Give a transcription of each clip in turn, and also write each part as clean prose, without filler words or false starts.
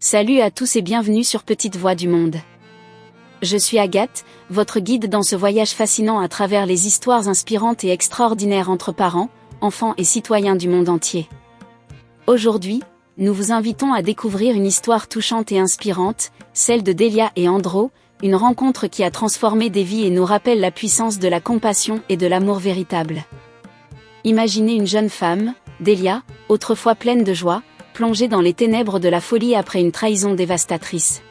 Salut à tous et bienvenue sur Petite Voix du Monde. Je suis Agathe, votre guide dans ce voyage fascinant à travers les histoires inspirantes et extraordinaires entre parents, enfants et citoyens du monde entier. Aujourd'hui, nous vous invitons à découvrir une histoire touchante et inspirante, celle de Delia et Andro, une rencontre qui a transformé des vies et nous rappelle la puissance de la compassion et de l'amour véritable. Imaginez une jeune femme, Delia, autrefois pleine de joie, plongée dans les ténèbres de la folie après une trahison dévastatrice.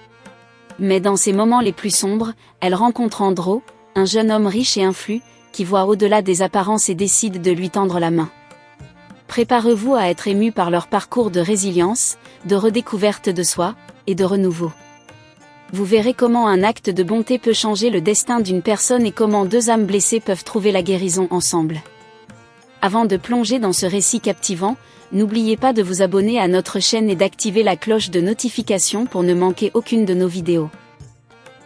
Mais dans ces moments les plus sombres, elle rencontre Andro, un jeune homme riche et influent, qui voit au-delà des apparences et décide de lui tendre la main. Préparez-vous à être ému par leur parcours de résilience, de redécouverte de soi, et de renouveau. Vous verrez comment un acte de bonté peut changer le destin d'une personne et comment deux âmes blessées peuvent trouver la guérison ensemble. Avant de plonger dans ce récit captivant, n'oubliez pas de vous abonner à notre chaîne et d'activer la cloche de notification pour ne manquer aucune de nos vidéos.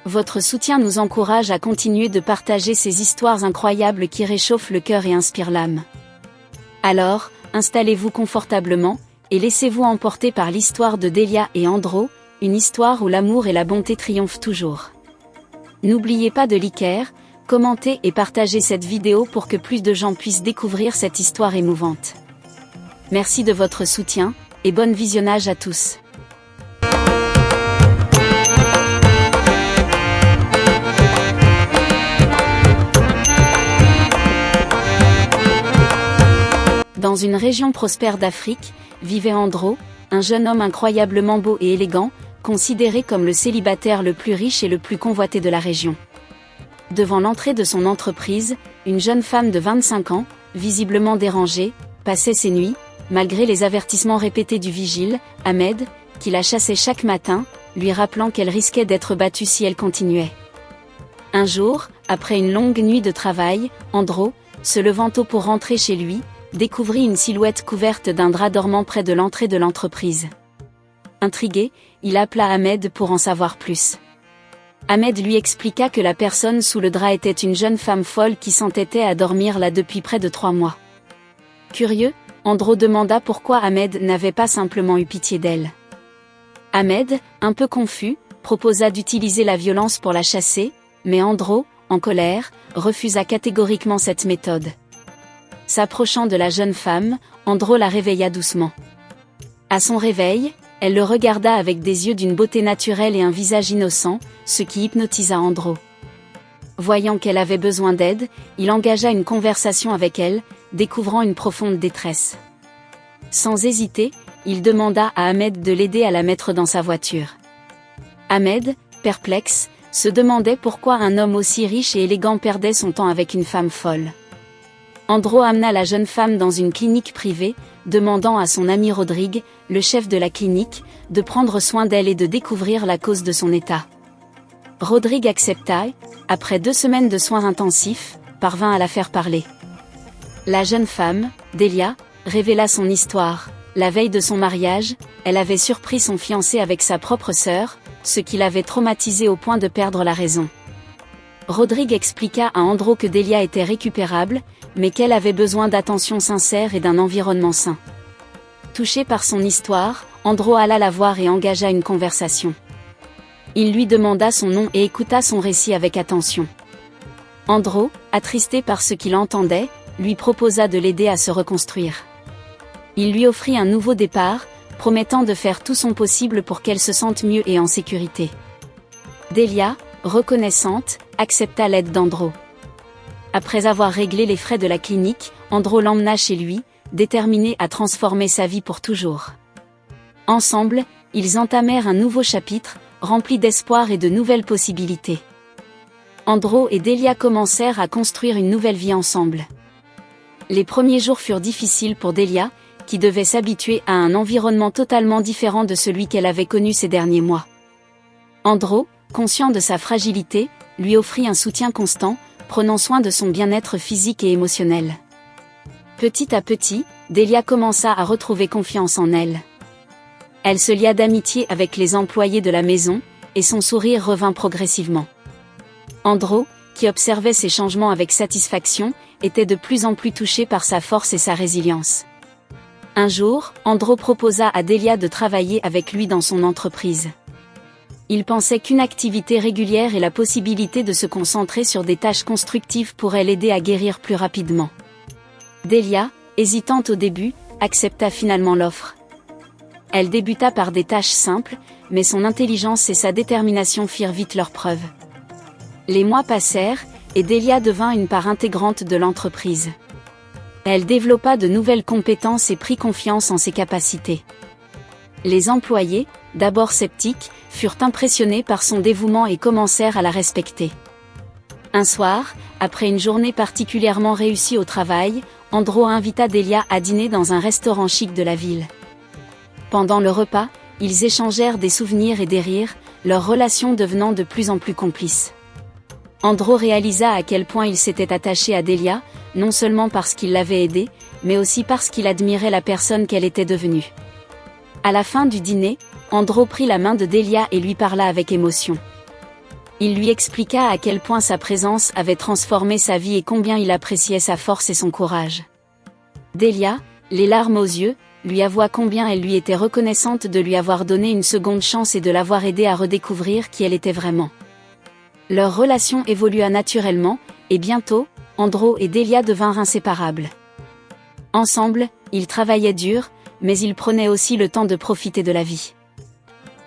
Votre soutien nous encourage à continuer de partager ces histoires incroyables qui réchauffent le cœur et inspirent l'âme. Alors, installez-vous confortablement, et laissez-vous emporter par l'histoire de Delia et Andro, une histoire où l'amour et la bonté triomphent toujours. N'oubliez pas de liker, commenter et partager cette vidéo pour que plus de gens puissent découvrir cette histoire émouvante. Merci de votre soutien, et bon visionnage à tous. Dans une région prospère d'Afrique, vivait Andro, un jeune homme incroyablement beau et élégant, considéré comme le célibataire le plus riche et le plus convoité de la région. Devant l'entrée de son entreprise, une jeune femme de 25 ans, visiblement dérangée, passait ses nuits, malgré les avertissements répétés du vigile, Ahmed, qui la chassait chaque matin, lui rappelant qu'elle risquait d'être battue si elle continuait. Un jour, après une longue nuit de travail, Andro, se levant tôt pour rentrer chez lui, découvrit une silhouette couverte d'un drap dormant près de l'entrée de l'entreprise. Intrigué, il appela Ahmed pour en savoir plus. Ahmed lui expliqua que la personne sous le drap était une jeune femme folle qui s'entêtait à dormir là depuis près de 3 mois. Curieux, Andro demanda pourquoi Ahmed n'avait pas simplement eu pitié d'elle. Ahmed, un peu confus, proposa d'utiliser la violence pour la chasser, mais Andro, en colère, refusa catégoriquement cette méthode. S'approchant de la jeune femme, Andro la réveilla doucement. À son réveil, elle le regarda avec des yeux d'une beauté naturelle et un visage innocent, ce qui hypnotisa Andro. Voyant qu'elle avait besoin d'aide, il engagea une conversation avec elle, découvrant une profonde détresse. Sans hésiter, il demanda à Ahmed de l'aider à la mettre dans sa voiture. Ahmed, perplexe, se demandait pourquoi un homme aussi riche et élégant perdait son temps avec une femme folle. Andro amena la jeune femme dans une clinique privée, demandant à son ami Rodrigue, le chef de la clinique, de prendre soin d'elle et de découvrir la cause de son état. Rodrigue accepta et, après 2 semaines de soins intensifs, parvint à la faire parler. La jeune femme, Delia, révéla son histoire. La veille de son mariage, elle avait surpris son fiancé avec sa propre sœur, ce qui l'avait traumatisé au point de perdre la raison. Rodrigue expliqua à Andro que Delia était récupérable, mais qu'elle avait besoin d'attention sincère et d'un environnement sain. Touché par son histoire, Andro alla la voir et engagea une conversation. Il lui demanda son nom et écouta son récit avec attention. Andro, attristé par ce qu'il entendait, lui proposa de l'aider à se reconstruire. Il lui offrit un nouveau départ, promettant de faire tout son possible pour qu'elle se sente mieux et en sécurité. Delia, reconnaissante, accepta l'aide d'Andro. Après avoir réglé les frais de la clinique, Andro l'emmena chez lui, déterminé à transformer sa vie pour toujours. Ensemble, ils entamèrent un nouveau chapitre, rempli d'espoir et de nouvelles possibilités. Andro et Delia commencèrent à construire une nouvelle vie ensemble. Les premiers jours furent difficiles pour Delia, qui devait s'habituer à un environnement totalement différent de celui qu'elle avait connu ces derniers mois. Andro, conscient de sa fragilité, lui offrit un soutien constant, prenant soin de son bien-être physique et émotionnel. Petit à petit, Delia commença à retrouver confiance en elle. Elle se lia d'amitié avec les employés de la maison, et son sourire revint progressivement. Andro, qui observait ces changements avec satisfaction, était de plus en plus touché par sa force et sa résilience. Un jour, Andro proposa à Delia de travailler avec lui dans son entreprise. Il pensait qu'une activité régulière et la possibilité de se concentrer sur des tâches constructives pourraient l'aider à guérir plus rapidement. Delia, hésitante au début, accepta finalement l'offre. Elle débuta par des tâches simples, mais son intelligence et sa détermination firent vite leurs preuves. Les mois passèrent, et Delia devint une part intégrante de l'entreprise. Elle développa de nouvelles compétences et prit confiance en ses capacités. Les employés, d'abord sceptiques, furent impressionnés par son dévouement et commencèrent à la respecter. Un soir, après une journée particulièrement réussie au travail, Andro invita Delia à dîner dans un restaurant chic de la ville. Pendant le repas, ils échangèrent des souvenirs et des rires, leur relation devenant de plus en plus complice. Andro réalisa à quel point il s'était attaché à Delia, non seulement parce qu'il l'avait aidée, mais aussi parce qu'il admirait la personne qu'elle était devenue. À la fin du dîner, Andro prit la main de Delia et lui parla avec émotion. Il lui expliqua à quel point sa présence avait transformé sa vie et combien il appréciait sa force et son courage. Delia, les larmes aux yeux, lui avoua combien elle lui était reconnaissante de lui avoir donné une seconde chance et de l'avoir aidée à redécouvrir qui elle était vraiment. Leur relation évolua naturellement, et bientôt, Andro et Delia devinrent inséparables. Ensemble, ils travaillaient dur, mais ils prenaient aussi le temps de profiter de la vie.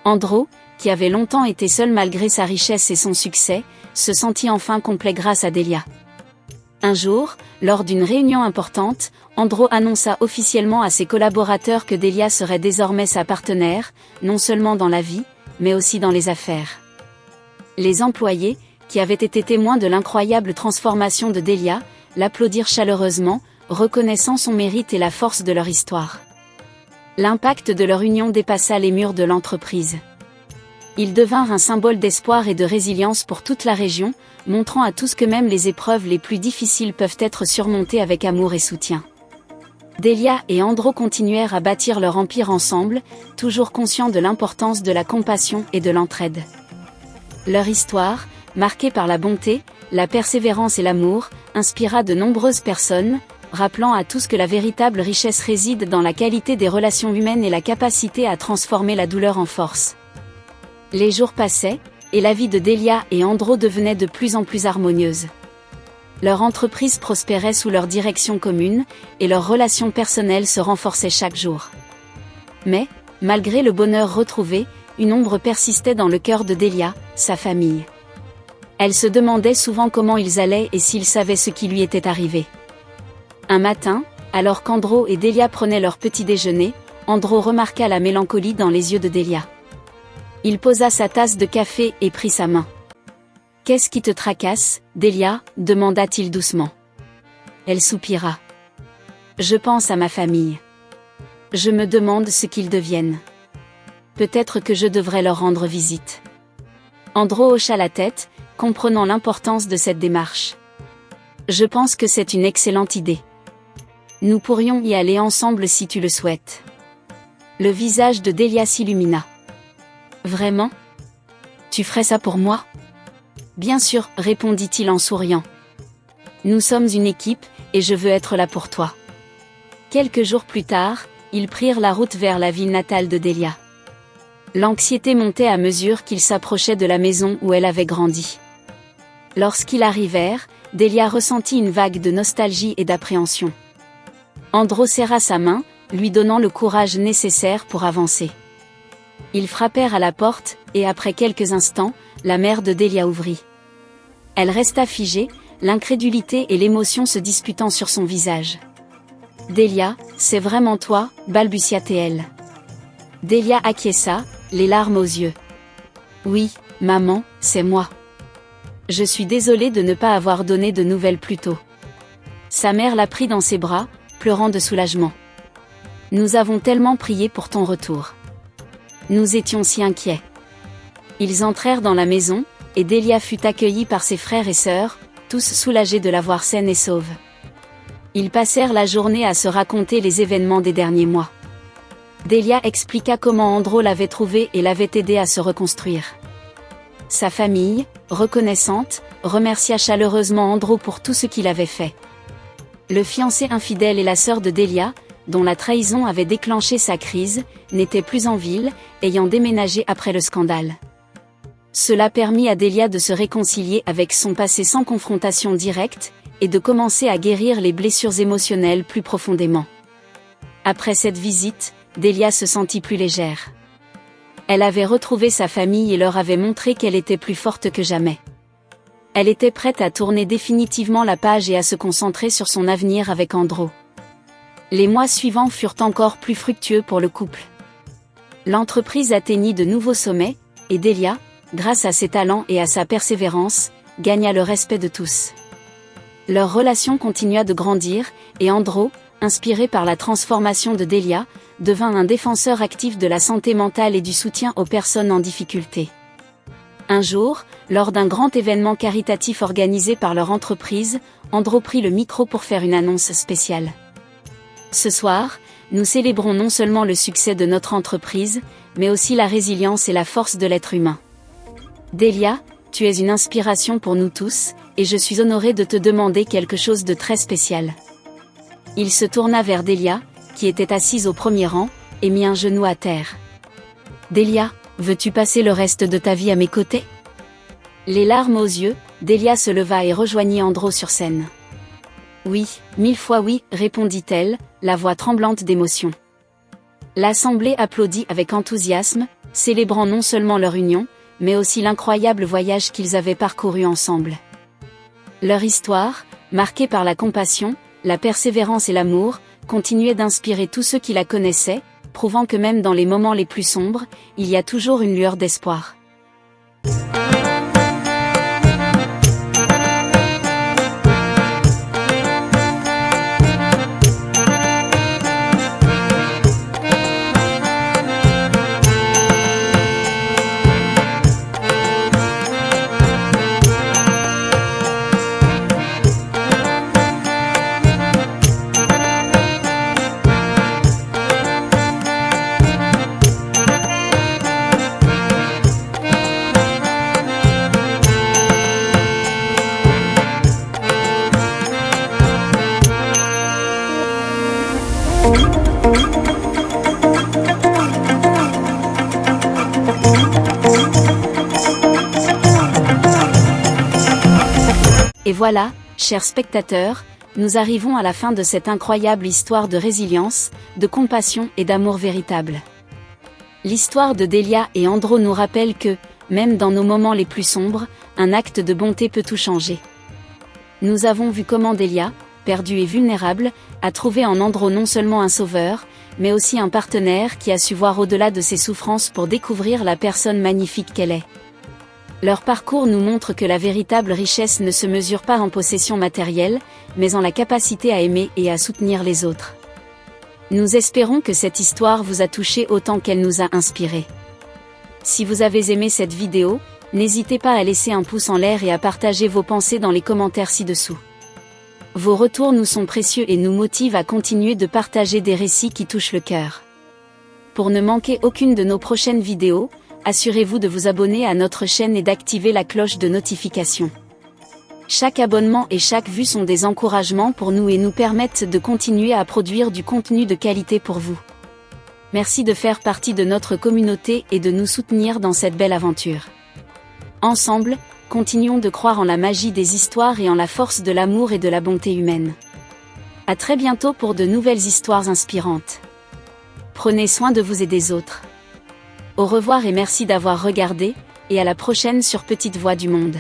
Andro, qui avait longtemps été seul malgré sa richesse et son succès, se sentit enfin complet grâce à Delia. Un jour, lors d'une réunion importante, Andro annonça officiellement à ses collaborateurs que Delia serait désormais sa partenaire, non seulement dans la vie, mais aussi dans les affaires. Les employés, qui avaient été témoins de l'incroyable transformation de Delia, l'applaudirent chaleureusement, reconnaissant son mérite et la force de leur histoire. L'impact de leur union dépassa les murs de l'entreprise. Ils devinrent un symbole d'espoir et de résilience pour toute la région, montrant à tous que même les épreuves les plus difficiles peuvent être surmontées avec amour et soutien. Delia et Andro continuèrent à bâtir leur empire ensemble, toujours conscients de l'importance de la compassion et de l'entraide. Leur histoire, marquée par la bonté, la persévérance et l'amour, inspira de nombreuses personnes, rappelant à tous que la véritable richesse réside dans la qualité des relations humaines et la capacité à transformer la douleur en force. Les jours passaient, et la vie de Delia et Andro devenait de plus en plus harmonieuse. Leur entreprise prospérait sous leur direction commune, et leurs relations personnelles se renforçaient chaque jour. Mais, malgré le bonheur retrouvé, une ombre persistait dans le cœur de Delia, sa famille. Elle se demandait souvent comment ils allaient et s'ils savaient ce qui lui était arrivé. Un matin, alors qu'Andro et Delia prenaient leur petit déjeuner, Andro remarqua la mélancolie dans les yeux de Delia. Il posa sa tasse de café et prit sa main. « Qu'est-ce qui te tracasse, Delia ?» demanda-t-il doucement. Elle soupira. « Je pense à ma famille. Je me demande ce qu'ils deviennent. Peut-être que je devrais leur rendre visite. » Andro hocha la tête, comprenant l'importance de cette démarche. « Je pense que c'est une excellente idée. Nous pourrions y aller ensemble si tu le souhaites. » Le visage de Delia s'illumina. « Vraiment ? Tu ferais ça pour moi ? » « Bien sûr, répondit-il en souriant. « Nous sommes une équipe, et je veux être là pour toi. » Quelques jours plus tard, ils prirent la route vers la ville natale de Delia. L'anxiété montait à mesure qu'ils s'approchaient de la maison où elle avait grandi. Lorsqu'ils arrivèrent, Delia ressentit une vague de nostalgie et d'appréhension. Andro serra sa main, lui donnant le courage nécessaire pour avancer. Ils frappèrent à la porte, et après quelques instants, la mère de Delia ouvrit. Elle resta figée, l'incrédulité et l'émotion se disputant sur son visage. « Delia, c'est vraiment toi ?» balbutia-t-elle. Delia acquiesça, les larmes aux yeux. « Oui, maman, c'est moi. Je suis désolée de ne pas avoir donné de nouvelles plus tôt. » Sa mère la prit dans ses bras, pleurant de soulagement. « Nous avons tellement prié pour ton retour. Nous étions si inquiets. » Ils entrèrent dans la maison, et Delia fut accueillie par ses frères et sœurs, tous soulagés de la voir saine et sauve. Ils passèrent la journée à se raconter les événements des derniers mois. Delia expliqua comment Andro l'avait trouvée et l'avait aidé à se reconstruire. Sa famille, reconnaissante, remercia chaleureusement Andro pour tout ce qu'il avait fait. Le fiancé infidèle et la sœur de Delia, dont la trahison avait déclenché sa crise, n'était plus en ville, ayant déménagé après le scandale. Cela permit à Delia de se réconcilier avec son passé sans confrontation directe, et de commencer à guérir les blessures émotionnelles plus profondément. Après cette visite, Delia se sentit plus légère. Elle avait retrouvé sa famille et leur avait montré qu'elle était plus forte que jamais. Elle était prête à tourner définitivement la page et à se concentrer sur son avenir avec Andro. Les mois suivants furent encore plus fructueux pour le couple. L'entreprise atteignit de nouveaux sommets, et Delia, grâce à ses talents et à sa persévérance, gagna le respect de tous. Leur relation continua de grandir, et Andro, inspiré par la transformation de Delia, devint un défenseur actif de la santé mentale et du soutien aux personnes en difficulté. Un jour, lors d'un grand événement caritatif organisé par leur entreprise, Andro prit le micro pour faire une annonce spéciale. Ce soir, nous célébrons non seulement le succès de notre entreprise, mais aussi la résilience et la force de l'être humain. Delia, tu es une inspiration pour nous tous, et je suis honoré de te demander quelque chose de très spécial. Il se tourna vers Delia, qui était assise au premier rang, et mit un genou à terre. Delia, veux-tu passer le reste de ta vie à mes côtés? Les larmes aux yeux, Delia se leva et rejoignit Andro sur scène. Oui, 1000 fois oui, répondit-elle, la voix tremblante d'émotion. L'assemblée applaudit avec enthousiasme, célébrant non seulement leur union, mais aussi l'incroyable voyage qu'ils avaient parcouru ensemble. Leur histoire, marquée par la compassion, la persévérance et l'amour, continuait d'inspirer tous ceux qui la connaissaient, prouvant que même dans les moments les plus sombres, il y a toujours une lueur d'espoir. Et voilà, chers spectateurs, nous arrivons à la fin de cette incroyable histoire de résilience, de compassion et d'amour véritable. L'histoire de Delia et Andro nous rappelle que, même dans nos moments les plus sombres, un acte de bonté peut tout changer. Nous avons vu comment Delia, perdue et vulnérable, a trouvé en Andro non seulement un sauveur, mais aussi un partenaire qui a su voir au-delà de ses souffrances pour découvrir la personne magnifique qu'elle est. Leur parcours nous montre que la véritable richesse ne se mesure pas en possession matérielle, mais en la capacité à aimer et à soutenir les autres. Nous espérons que cette histoire vous a touché autant qu'elle nous a inspiré. Si vous avez aimé cette vidéo, n'hésitez pas à laisser un pouce en l'air et à partager vos pensées dans les commentaires ci-dessous. Vos retours nous sont précieux et nous motivent à continuer de partager des récits qui touchent le cœur. Pour ne manquer aucune de nos prochaines vidéos, assurez-vous de vous abonner à notre chaîne et d'activer la cloche de notification. Chaque abonnement et chaque vue sont des encouragements pour nous et nous permettent de continuer à produire du contenu de qualité pour vous. Merci de faire partie de notre communauté et de nous soutenir dans cette belle aventure. Ensemble, continuons de croire en la magie des histoires et en la force de l'amour et de la bonté humaine. À très bientôt pour de nouvelles histoires inspirantes. Prenez soin de vous et des autres. Au revoir et merci d'avoir regardé, et à la prochaine sur Petite Voix du Monde.